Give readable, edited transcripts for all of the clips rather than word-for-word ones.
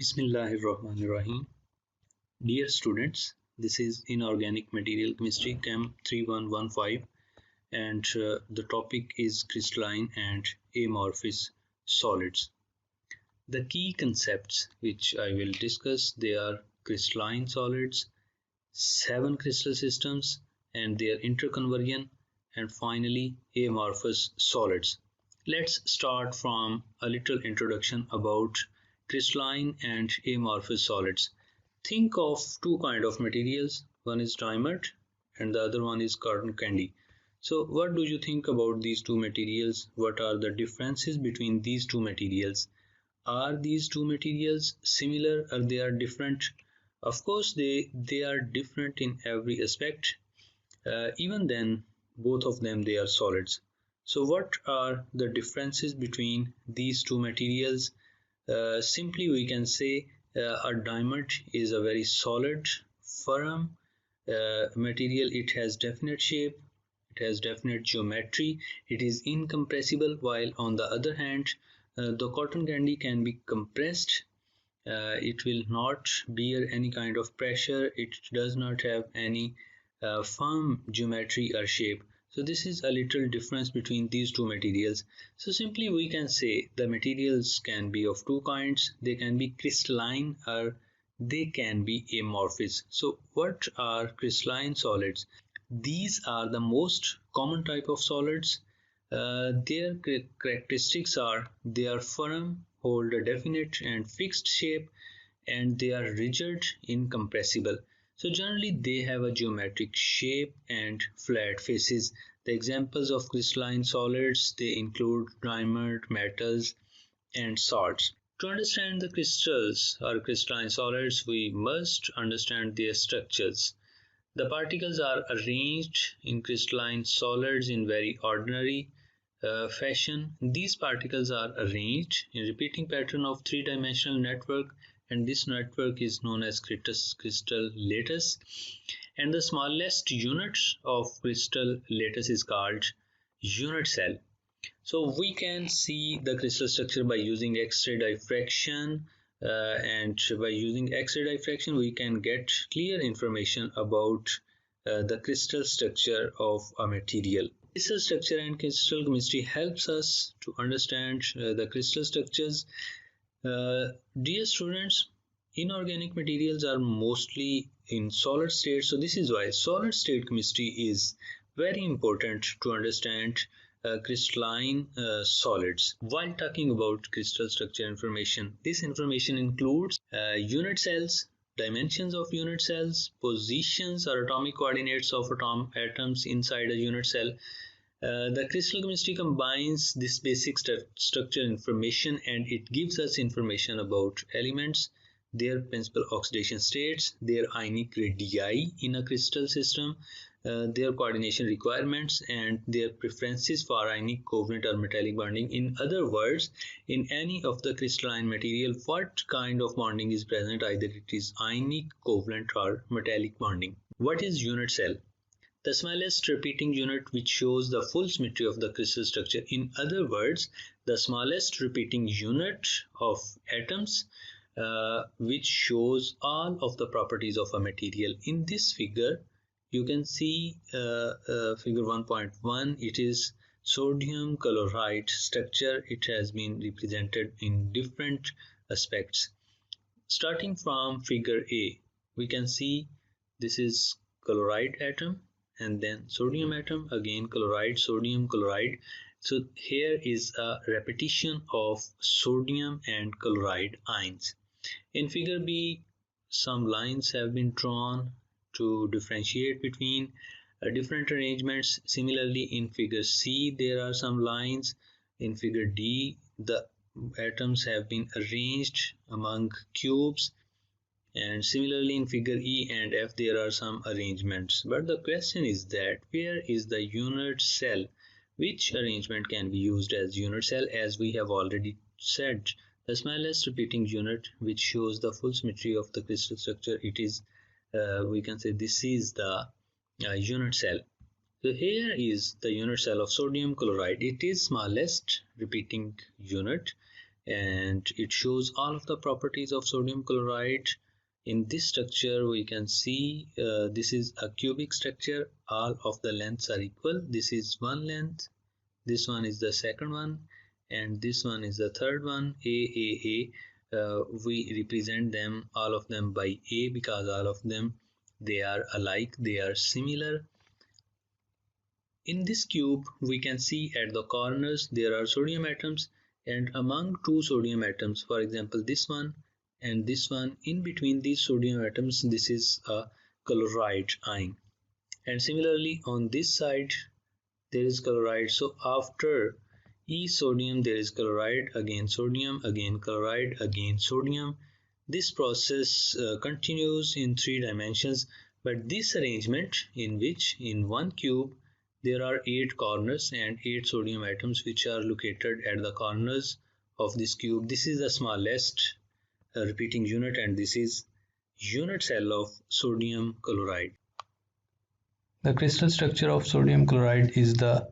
Bismillahirrahmanirrahim. Dear students, this is Inorganic Material Chemistry Chem 3115 and the topic is crystalline and amorphous solids. The key concepts which I will discuss, they are crystalline solids, 7 crystal systems and their interconversion, and finally amorphous solids. Let's start from a little introduction about crystalline and amorphous solids. Think of two kind of materials. One is diamond and the other one is cotton candy. So what do you think about these two materials? What are the differences between these two materials? Are these two materials similar or they are different? Of course they are different in every aspect. Even then both of them, they are solids. So what are the differences between these two materials? Simply we can say a diamond is a very solid, firm material. It has definite shape, it has definite geometry, it is incompressible, while on the other hand the cotton candy can be compressed. It will not bear any kind of pressure, it does not have any firm geometry or shape. So this is a little difference between these two materials. So simply we can say the materials can be of two kinds. They can be crystalline or they can be amorphous. So what are crystalline solids? These are the most common type of solids. Their characteristics are they are firm, hold a definite and fixed shape, and they are rigid, incompressible. So generally they have a geometric shape and flat faces. The examples of crystalline solids, they include diamond, metals and salts. To understand the crystals or crystalline solids, we must understand their structures. The particles are arranged in crystalline solids in very ordinary fashion. These particles are arranged in repeating pattern of three-dimensional network, and this network is known as crystal lattice, and the smallest unit of crystal lattice is called unit cell. So we can see the crystal structure by using X-ray diffraction, and by using X-ray diffraction we can get clear information about the crystal structure of a material. Crystal structure and crystal chemistry helps us to understand the crystal structures. Dear students, inorganic materials are mostly in solid state, so this is why solid state chemistry is very important to understand crystalline solids. While talking about crystal structure information, this information includes unit cells, dimensions of unit cells, positions or atomic coordinates of atoms inside a unit cell. The crystal chemistry combines this basic structure information and it gives us information about elements, their principal oxidation states, their ionic radii in a crystal system, their coordination requirements and their preferences for ionic, covalent or metallic bonding. In other words, in any of the crystalline material, what kind of bonding is present, either it is ionic, covalent or metallic bonding. What is unit cell? The smallest repeating unit which shows the full symmetry of the crystal structure. In other words, the smallest repeating unit of atoms which shows all of the properties of a material. In this figure, you can see figure 1.1. It is sodium chloride structure. It has been represented in different aspects. Starting from figure A, we can see this is chloride atom and then sodium atom, again chloride, sodium, chloride. So here is a repetition of sodium and chloride ions. In figure B, some lines have been drawn to differentiate between different arrangements. Similarly, in figure C, there are some lines. In figure D, the atoms have been arranged among cubes. And similarly in figure E and F there are some arrangements. But the question is that where is the unit cell? Which arrangement can be used as unit cell? As we have already said, the smallest repeating unit which shows the full symmetry of the crystal structure, it is we can say this is the unit cell. So here is the unit cell of sodium chloride. It is smallest repeating unit and it shows all of the properties of sodium chloride. In this structure we can see this is a cubic structure. All of the lengths are equal. This is one length, this one is the second one, and this one is the third one, A. We represent them, all of them, by A because all of them, they are alike, they are similar. In this cube we can see at the corners there are sodium atoms, and among two sodium atoms, for example this one and this one, in between these sodium atoms this is a chloride ion, and similarly on this side there is chloride. So after each sodium there is chloride, again sodium, again chloride, again sodium. This process continues in 3 dimensions, but this arrangement in which in one cube there are 8 corners and 8 sodium atoms which are located at the corners of this cube. This is the smallest repeating unit, and this is unit cell of sodium chloride. The crystal structure of sodium chloride is the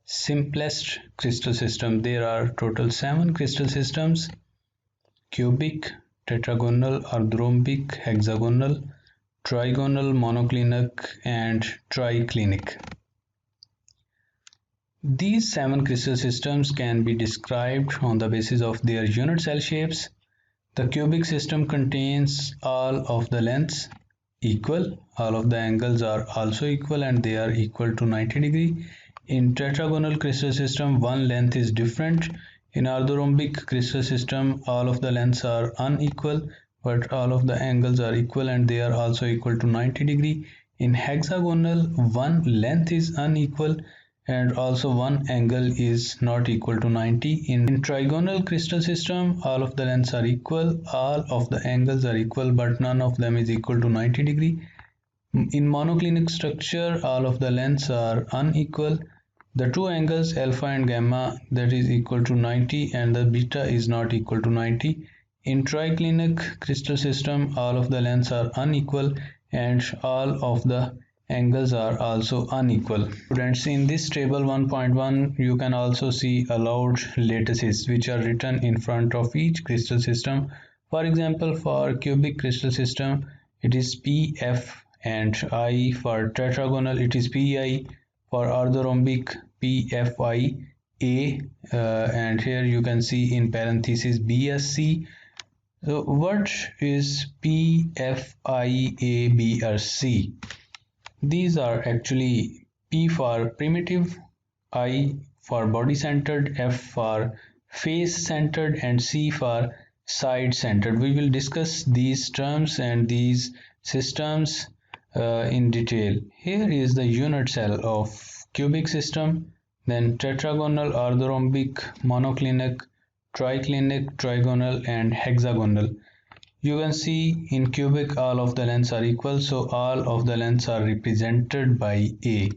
simplest crystal system. There are total 7 crystal systems: cubic, tetragonal, orthorhombic, hexagonal, trigonal, monoclinic, and triclinic. These 7 crystal systems can be described on the basis of their unit cell shapes. The cubic system contains all of the lengths equal, all of the angles are also equal, and they are equal to 90 degree. In tetragonal crystal system, one length is different. In orthorhombic crystal system, all of the lengths are unequal, but all of the angles are equal and they are also equal to 90 degree. In hexagonal, one length is unequal and also one angle is not equal to 90. In trigonal crystal system, all of the lengths are equal, all of the angles are equal, but none of them is equal to 90 degree. In monoclinic structure, all of the lengths are unequal. The two angles alpha and gamma, that is equal to 90, and the beta is not equal to 90. In triclinic crystal system, all of the lengths are unequal and all of the angles are also unequal. Students, in this table 1.1 you can also see allowed lattices which are written in front of each crystal system. For example, for cubic crystal system it is PF and I, for tetragonal it is PI, for orthorhombic PFI A, and here you can see in parenthesis BSC. So what is PFI A, B or C? These are actually P for primitive, I for body centered, F for face centered, and C for side centered. We will discuss these terms and these systems in detail. Here is the unit cell of cubic system, then tetragonal, orthorhombic, monoclinic, triclinic, trigonal, and hexagonal. You can see in cubic all of the lengths are equal, so all of the lengths are represented by A.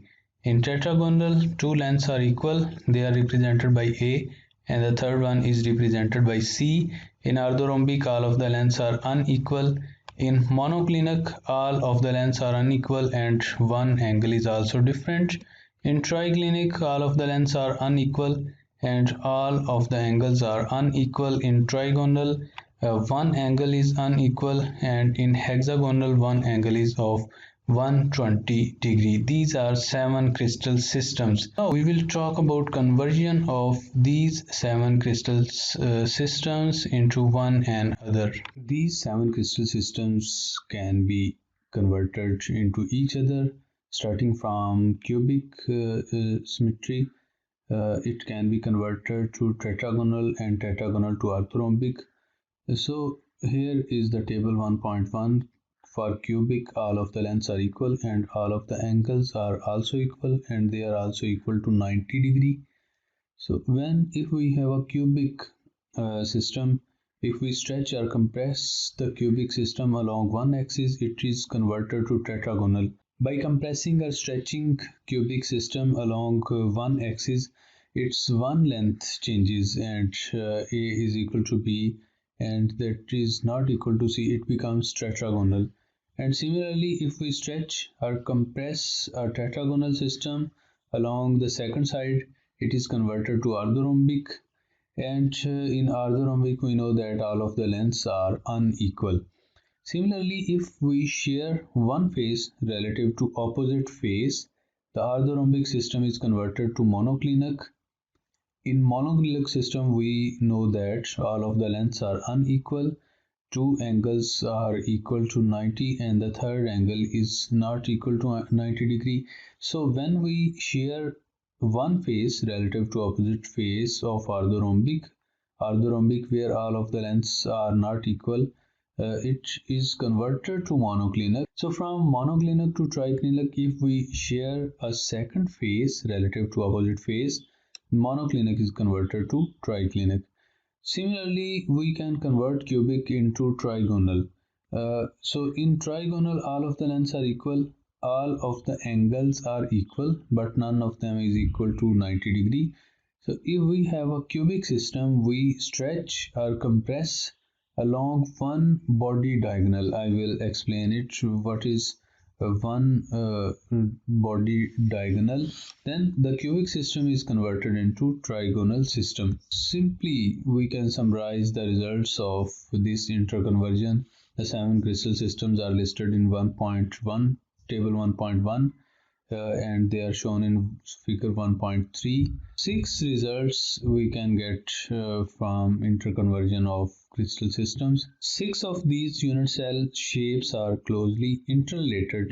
In tetragonal, two lengths are equal, they are represented by A, and the third one is represented by C. In orthorhombic, all of the lengths are unequal. In monoclinic, all of the lengths are unequal and one angle is also different. In triclinic, all of the lengths are unequal and all of the angles are unequal. In trigonal, one angle is unequal, and in hexagonal one angle is of 120 degree. These are 7 crystal systems. Now we will talk about conversion of these 7 crystal systems into one another. These 7 crystal systems can be converted into each other, starting from cubic symmetry. It can be converted to tetragonal and tetragonal to orthorhombic. So here is the table 1.1. For cubic, all of the lengths are equal and all of the angles are also equal, and they are also equal to 90 degree. So if we have a cubic system, if we stretch or compress the cubic system along one axis, it is converted to tetragonal. By compressing or stretching cubic system along one axis, its one length changes, and A is equal to B, and that is not equal to C, it becomes tetragonal. And similarly, if we stretch or compress a tetragonal system along the second side, it is converted to orthorhombic, And in orthorhombic, we know that all of the lengths are unequal. Similarly, if we share one face relative to opposite face, the orthorhombic system is converted to monoclinic. In monoclinic system, we know that all of the lengths are unequal. Two angles are equal to 90 and the third angle is not equal to 90 degree. So when we share one face relative to opposite face of orthorhombic where all of the lengths are not equal, it is converted to monoclinic. So from monoclinic to triclinic, if we share a second face relative to opposite face, monoclinic is converted to triclinic. Similarly, we can convert cubic into trigonal. So in trigonal, all of the lengths are equal, all of the angles are equal, but none of them is equal to 90 degree. So if we have a cubic system, we stretch or compress along one body diagonal. I will explain it. What is one body diagonal? Then the cubic system is converted into trigonal system. Simply, we can summarize the results of this interconversion. The 7 crystal systems are listed in 1.1, table 1.1, and they are shown in figure 1.3. 6 results we can get from interconversion of crystal systems. 6 of these unit cell shapes are closely interrelated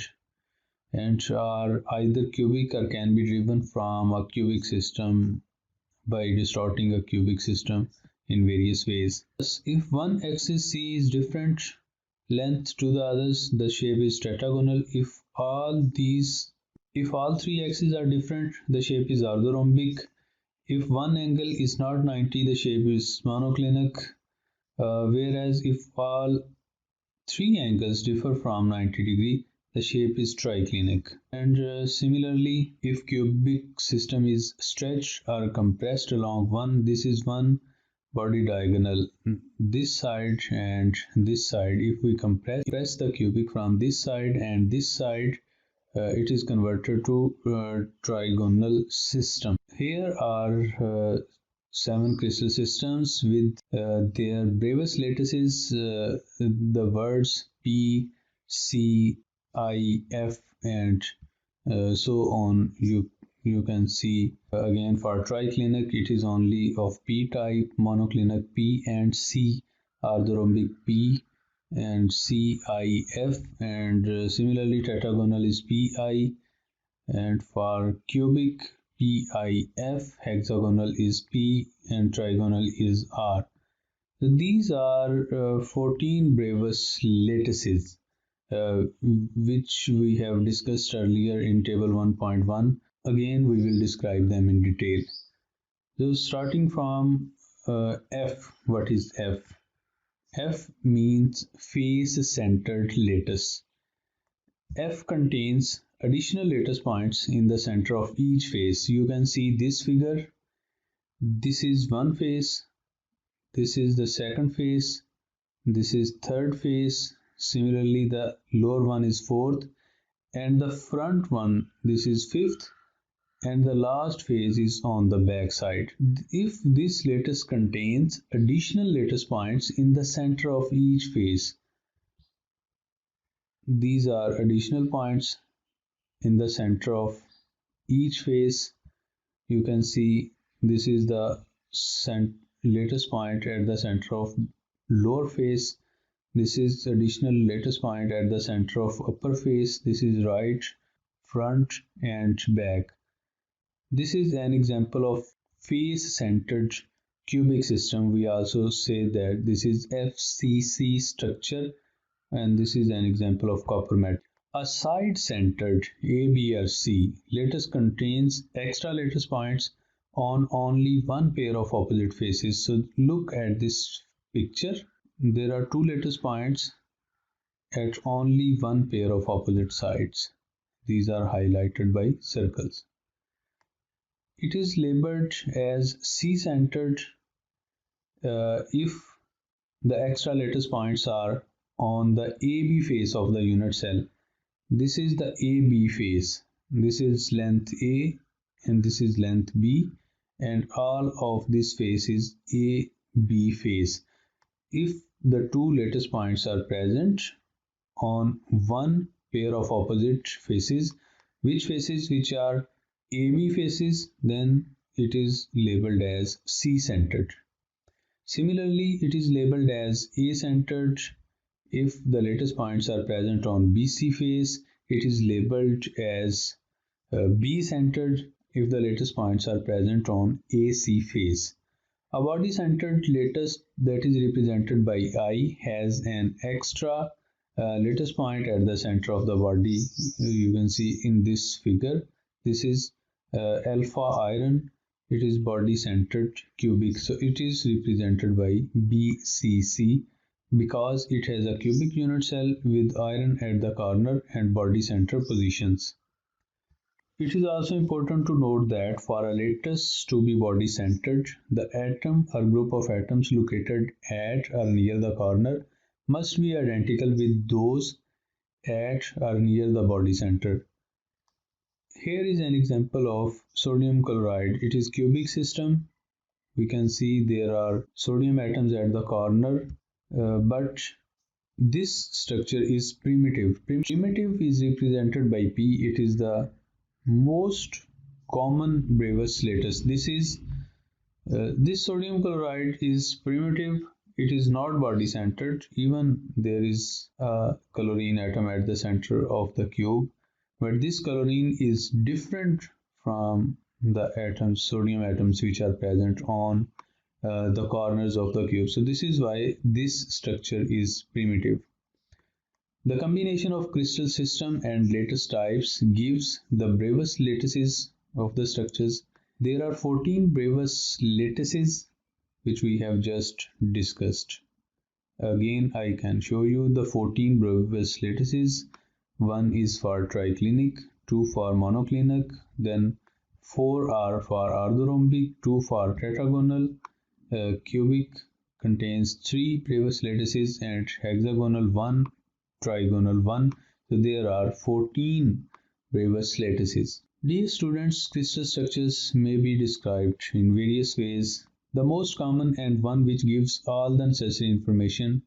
and are either cubic or can be driven from a cubic system by distorting a cubic system in various ways. Thus, if one axis C is different length to the others, the shape is tetragonal. If all three axes are different, the shape is orthorhombic. If one angle is not 90, the shape is monoclinic. Whereas if all three angles differ from 90 degree, the shape is triclinic. And similarly, if cubic system is stretched or compressed along this is one body diagonal, this side and this side. If we compress the cubic from this side and this side, it is converted to trigonal system. Here are 7 crystal systems with their Bravais lattices, the words P, C, I, F, and so on. You can see again for triclinic it is only of P type, monoclinic P and C, orthorhombic P and CIF, and similarly tetragonal is PI, and for cubic PIF, hexagonal is P and trigonal is R. So these are 14 Bravais lattices which we have discussed earlier in table 1.1. Again we will describe them in detail. So starting from F, what is F? F means face-centered lattice. F contains additional lattice points in the center of each face. You can see this figure. This is one face. This is the second face. This is third face. Similarly, the lower one is fourth. And the front one, this is fifth. And the last face is on the back side. If this lattice contains additional lattice points in the center of each face, these are additional points in the center of each face. You can see this is the lattice point at the center of lower face. This is additional lattice point at the center of upper face. This is right, front and back. This is an example of face-centered cubic system. We also say that this is FCC structure, and this is an example of copper mat. A side-centered A, B or C lattice contains extra lattice points on only one pair of opposite faces. So look at this picture. There are two lattice points at only one pair of opposite sides. These are highlighted by circles. It is labeled as C-centered if the extra lattice points are on the AB face of the unit cell. This is the AB face. This is length A and this is length B, and all of this face is A B face. If the two lattice points are present on one pair of opposite faces, which are AB faces, then it is labeled as C-centered. Similarly, it is labeled as A-centered if the lattice points are present on BC face. It is labeled as B-centered if the lattice points are present on AC face. A body-centered lattice that is represented by I has an extra lattice point at the center of the body. You can see in this figure. This is alpha iron. It is body-centered cubic. So it is represented by BCC because it has a cubic unit cell with iron at the corner and body center positions. It is also important to note that for a lattice to be body-centered, the atom or group of atoms located at or near the corner must be identical with those at or near the body center. Here is an example of sodium chloride. It is cubic system. We can see there are sodium atoms at the corner, but this structure is primitive. Primitive is represented by P. It is the most common Bravais lattice. This sodium chloride is primitive. It is not body centered. Even there is a chlorine atom at the center of the cube, but this chlorine is different from the atoms, sodium atoms, which are present on the corners of the cube. So this is why this structure is primitive. The combination of crystal system and lattice types gives the Bravais lattices of the structures. There are 14 Bravais lattices which we have just discussed. Again, I can show you the 14 Bravais lattices. One is for triclinic, two for monoclinic, then four are for orthorhombic, two for tetragonal, cubic contains three Bravais lattices and hexagonal one, trigonal one. So there are 14 Bravais lattices. Dear students, crystal structures may be described in various ways. The most common and one which gives all the necessary information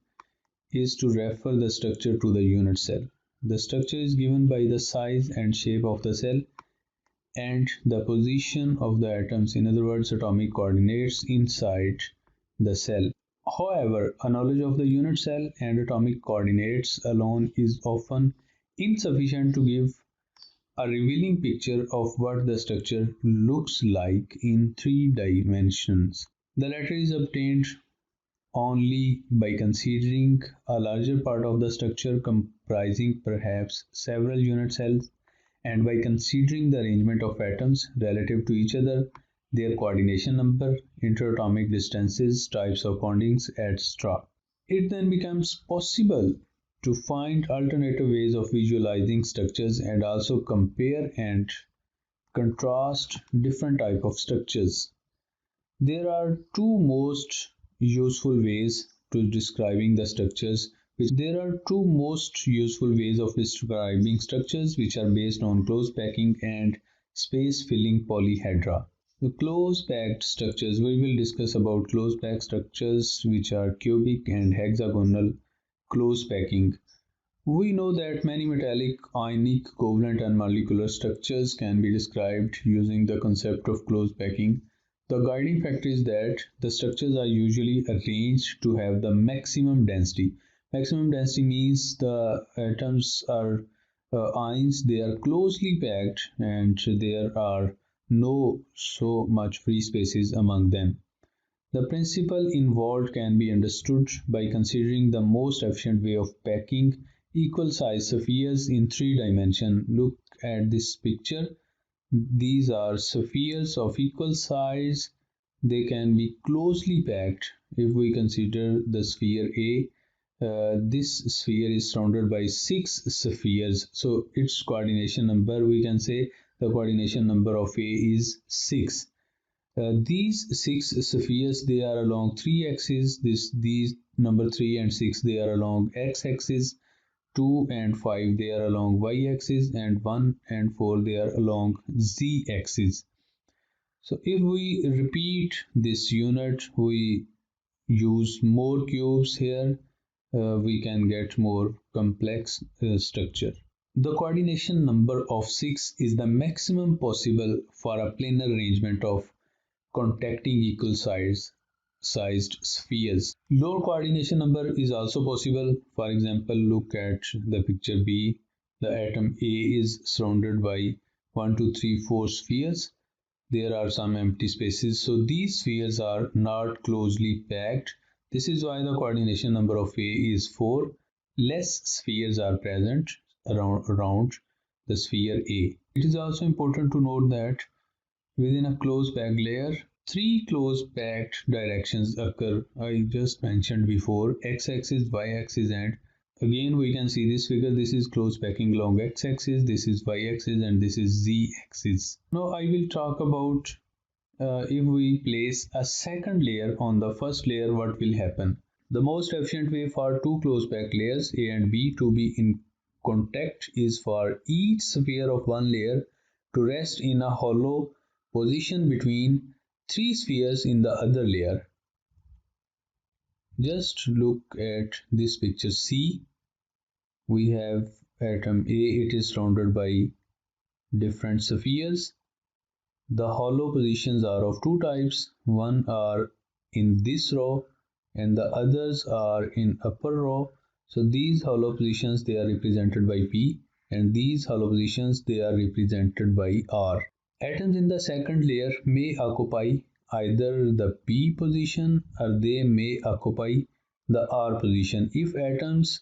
is to refer the structure to the unit cell. The structure is given by the size and shape of the cell and the position of the atoms, in other words, atomic coordinates inside the cell. However, a knowledge of the unit cell and atomic coordinates alone is often insufficient to give a revealing picture of what the structure looks like in three dimensions. The latter is obtained only by considering a larger part of the structure comprising perhaps several unit cells and by considering the arrangement of atoms relative to each other, their coordination number, interatomic distances, types of bondings, etc. It then becomes possible to find alternative ways of visualizing structures and also compare and contrast different types of structures. There are two most useful ways to describing the structures. There are two most useful ways of describing structures which are based on close packing and space filling polyhedra. The close packed structures, we will discuss about close packed structures which are cubic and hexagonal close packing. We know that many metallic, ionic, covalent and molecular structures can be described using the concept of close packing. The guiding factor is that the structures are usually arranged to have the maximum density. Maximum density means the atoms are ions, they are closely packed and there are no so much free spaces among them. The principle involved can be understood by considering the most efficient way of packing equal size spheres in three dimensions. Look at this picture. These are spheres of equal size. They can be closely packed. If we consider the sphere A, this sphere is surrounded by 6 spheres. So its coordination number, we can say the coordination number of A is 6. These 6 spheres, they are along 3 axes. These number 3 and 6, they are along x-axis. 2 and 5, they are along y-axis, and 1 and 4, they are along z-axis. So if we repeat this unit, we use more cubes here, we can get more complex structure. The coordination number of 6 is the maximum possible for a planar arrangement of contacting equal sized spheres. Lower coordination number is also possible. For example, look at the picture B. The atom A is surrounded by 1, 2, 3, 4 spheres. There are some empty spaces. So these spheres are not closely packed. This is why the coordination number of A is 4. Less spheres are present around the sphere A. It is also important to note that within a close packed layer, three close packed directions occur. I just mentioned before, x-axis, y-axis, and again we can see this figure. This is close packing along x-axis, this is y-axis, and this is z-axis. Now I will talk about if we place a second layer on the first layer, what will happen. The most efficient way for two close packed layers A and B to be in contact is for each sphere of one layer to rest in a hollow position between three spheres in the other layer. Just look at this picture C. We have atom A, it is surrounded by different spheres. The hollow positions are of two types. One are in this row and the others are in upper row. So these hollow positions, they are represented by P, and these hollow positions, they are represented by R. Atoms in the second layer may occupy either the P position or they may occupy the R position. If atoms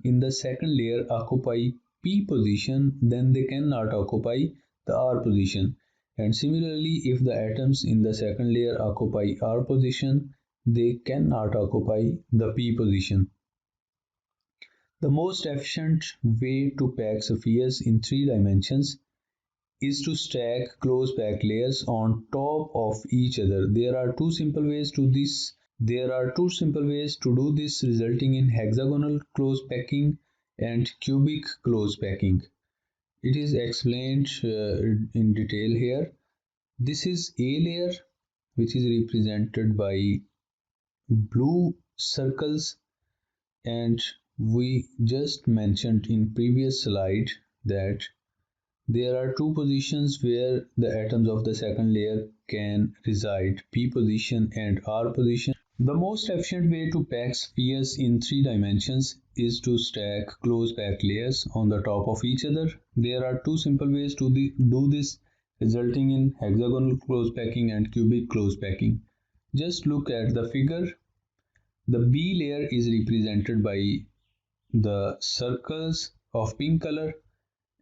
in the second layer occupy P position, then they cannot occupy the R position. And similarly, if the atoms in the second layer occupy R position, they cannot occupy the P position. The most efficient way to pack spheres in three dimensions is to stack close packed layers on top of each other. There are two simple ways to do this, resulting in hexagonal close packing and cubic close packing. It is explained in detail here. This is A layer, which is represented by blue circles, and we just mentioned in previous slide that there are two positions where the atoms of the second layer can reside, P position and R position. The most efficient way to pack spheres in three dimensions is to stack close packed layers on the top of each other. There are two simple ways to do this, resulting in hexagonal close packing and cubic close packing. Just look at the figure. The B layer is represented by the circles of pink color,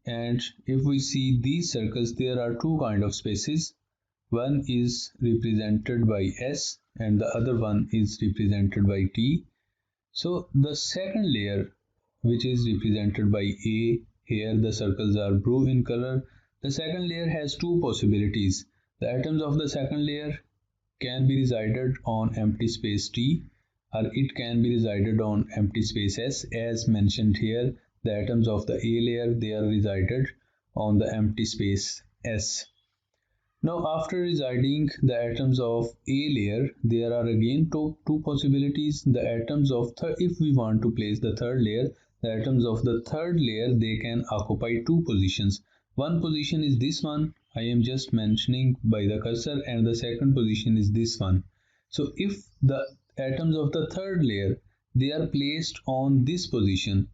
and if we see these circles, there are two kind of spaces. One is represented by S and the other one is represented by T. So the second layer, which is represented by A, here the circles are blue in color. The second layer has two possibilities. The atoms of the second layer can be resided on empty space T, or it can be resided on empty space S. As mentioned here, the atoms of the A layer, they are resided on the empty space S. Now after residing the atoms of A layer, there are again two possibilities. The atoms of if we want to place the third layer, the atoms of the third layer, they can occupy two positions. One position is this one, I am just mentioning by the cursor, and the second position is this one. So if the atoms of the third layer, they are placed on this position,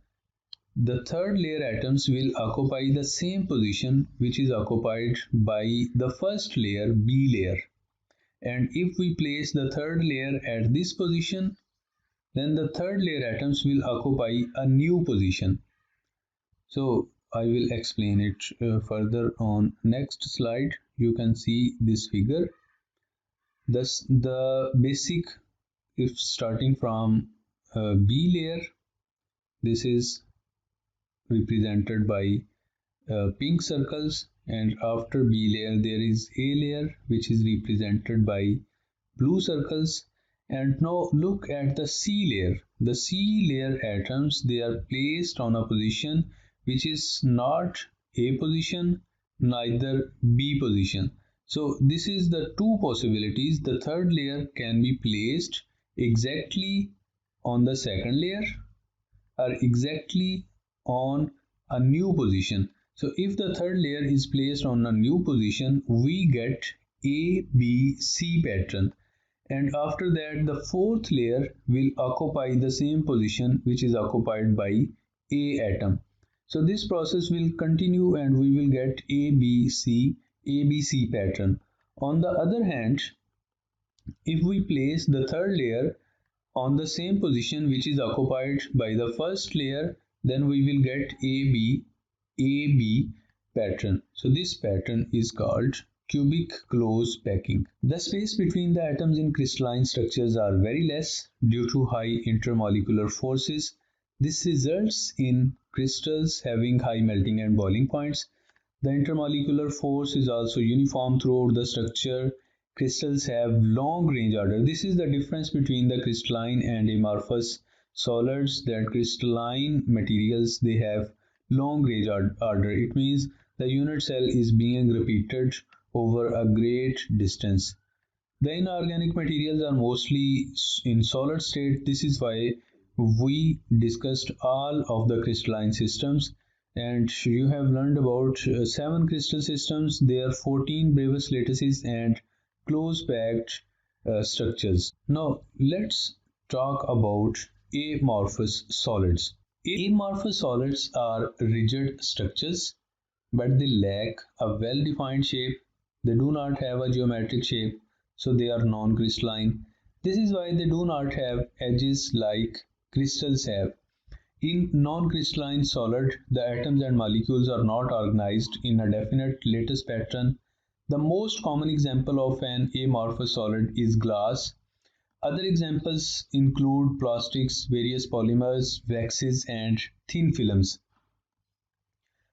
the third layer atoms will occupy the same position which is occupied by the first layer, B layer. And if we place the third layer at this position, then the third layer atoms will occupy a new position. So I will explain it further on next slide. You can see this figure. Thus the basic, if starting from B layer, this is represented by pink circles, and after B layer there is A layer, which is represented by blue circles. And now look at the C layer. The C layer atoms, they are placed on a position which is not A position, neither B position. So this is the two possibilities. The third layer can be placed exactly on the second layer or exactly on a new position. So if the third layer is placed on a new position, we get A, B, C pattern. And after that, the fourth layer will occupy the same position which is occupied by A atom. So this process will continue and we will get ABC pattern. On the other hand, if we place the third layer on the same position which is occupied by the first layer, then we will get AB pattern. So this pattern is called cubic close packing. The space between the atoms in crystalline structures are very less due to high intermolecular forces. This results in crystals having high melting and boiling points. The intermolecular force is also uniform throughout the structure. Crystals have long range order. This is the difference between the crystalline and amorphous solids. That crystalline materials, they have long range order. It means the unit cell is being repeated over a great distance. The inorganic materials are mostly in solid state. This is why we discussed all of the crystalline systems, and you have learned about 7 crystal systems. There are 14 Bravais lattices and close packed structures. Now let's talk about amorphous solids. Amorphous solids are rigid structures, but they lack a well-defined shape. They do not have a geometric shape, so they are non-crystalline. This is why they do not have edges like crystals have. In non-crystalline solid, the atoms and molecules are not organized in a definite lattice pattern. The most common example of an amorphous solid is glass. Other examples include plastics, various polymers, waxes, and thin films.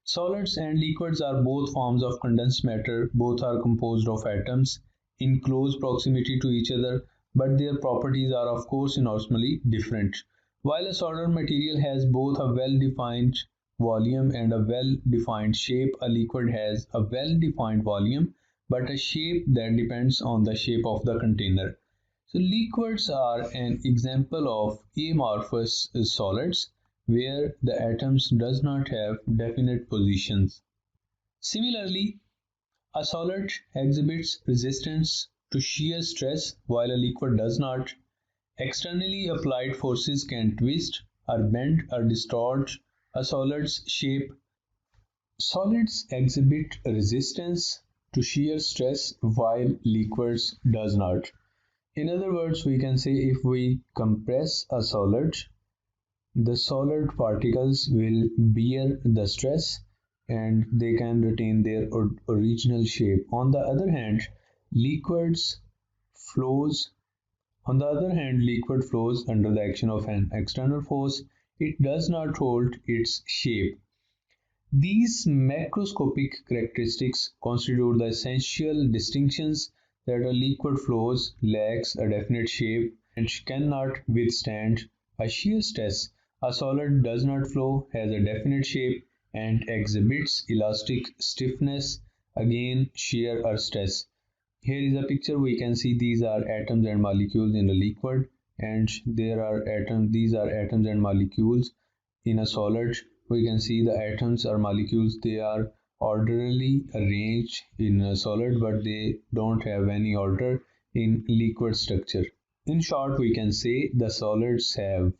Solids and liquids are both forms of condensed matter. Both are composed of atoms in close proximity to each other, but their properties are of course enormously different. While a solid material has both a well-defined volume and a well-defined shape, a liquid has a well-defined volume but a shape that depends on the shape of the container. So liquids are an example of amorphous solids where the atoms does not have definite positions. Similarly, a solid exhibits resistance to shear stress while a liquid does not. Externally applied forces can twist or bend or distort a solid's shape. Solids exhibit resistance to shear stress while liquids does not. In other words, we can say if we compress a solid, the solid particles will bear the stress and they can retain their original shape. Liquids flows liquid flows under the action of an external force. It does not hold its shape. These macroscopic characteristics constitute the essential distinctions that a liquid flows, lacks a definite shape, and cannot withstand a shear stress. A solid does not flow, has a definite shape, and exhibits elastic stiffness, again shear or stress. Here is a picture. We can see these are atoms and molecules in a liquid, and these are atoms and molecules in a solid. We can see the atoms or molecules, they are orderly arranged in a solid, but they don't have any order in liquid structure. In short, we can say the solids have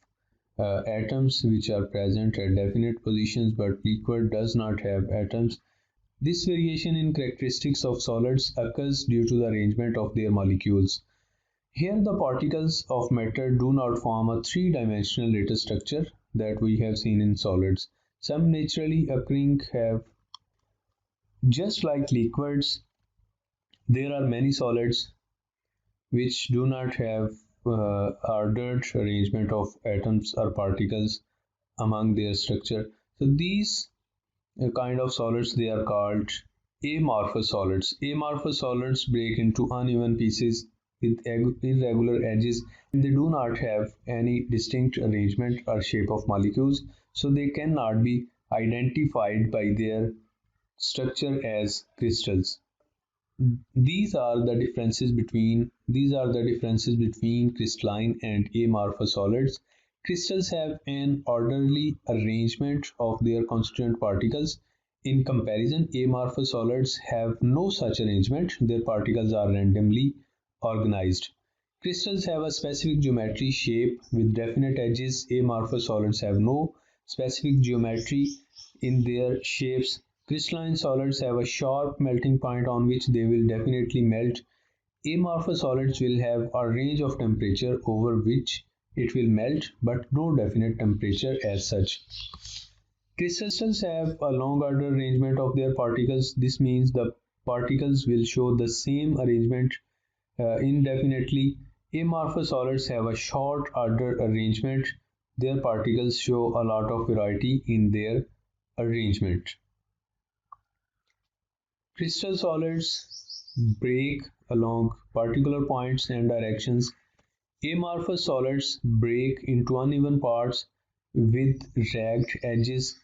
atoms which are present at definite positions, but liquid does not have atoms. This variation in characteristics of solids occurs due to the arrangement of their molecules. Here the particles of matter do not form a three-dimensional lattice structure that we have seen in solids. Some naturally occurring have. Just like liquids, there are many solids which do not have ordered arrangement of atoms or particles among their structure. So these kind of solids, they are called amorphous solids. Amorphous solids break into uneven pieces with irregular edges. They do not have any distinct arrangement or shape of molecules, so they cannot be identified by their structure as crystals. These are the differences between crystalline and amorphous solids. Crystals have an orderly arrangement of their constituent particles. In comparison, amorphous solids have no such arrangement. Their particles are randomly organized. Crystals have a specific geometry shape with definite edges. Amorphous solids have no specific geometry in their shapes. Crystalline solids have a sharp melting point on which they will definitely melt. Amorphous solids will have a range of temperature over which it will melt, but no definite temperature as such. Crystals have a long order arrangement of their particles. This means the particles will show the same arrangement indefinitely. Amorphous solids have a short order arrangement. Their particles show a lot of variety in their arrangement. Crystal solids break along particular points and directions. Amorphous solids break into uneven parts with ragged edges.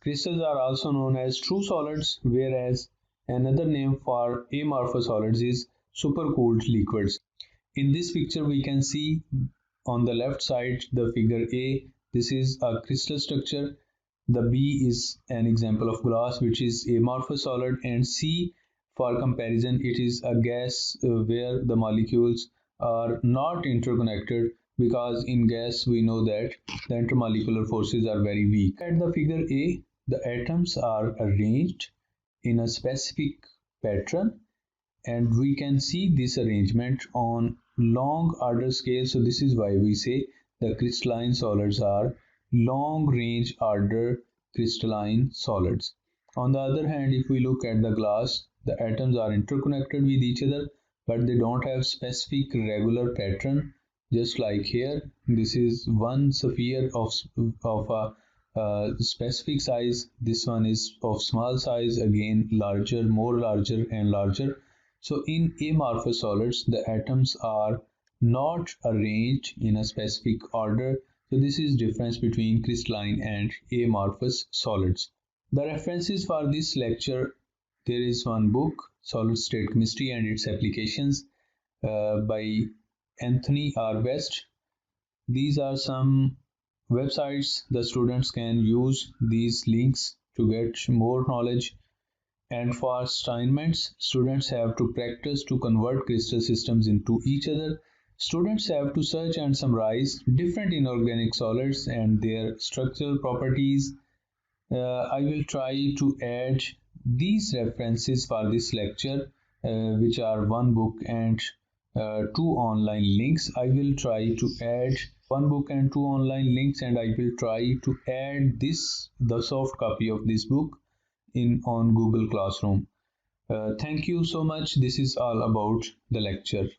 Crystals are also known as true solids, whereas another name for amorphous solids is supercooled liquids. In this picture, we can see on the left side the figure A. This is a crystal structure. The B is an example of glass, which is amorphous solid, and C, for comparison, it is a gas where the molecules are not interconnected, because in gas we know that the intermolecular forces are very weak. At the figure A, the atoms are arranged in a specific pattern, and we can see this arrangement on long order scale. So this is why we say the crystalline solids are long range order crystalline solids. On the other hand, if we look at the glass, the atoms are interconnected with each other, but they don't have specific regular pattern. Just like here, this is one sphere of a specific size. This one is of small size, again larger, more larger and larger. So in amorphous solids, the atoms are not arranged in a specific order. So this is difference between crystalline and amorphous solids. The references for this lecture, there is one book, Solid State Chemistry and Its Applications, by Anthony R. West. These are some websites the students can use these links to get more knowledge. And for assignments, students have to practice to convert crystal systems into each other. Students have to search and summarize different inorganic solids and their structural properties. I will try to add these references for this lecture, which are one book and two online links. I will try to add one book and two online links, and I will try to add the soft copy of this book on Google Classroom. Thank you so much. This is all about the lecture.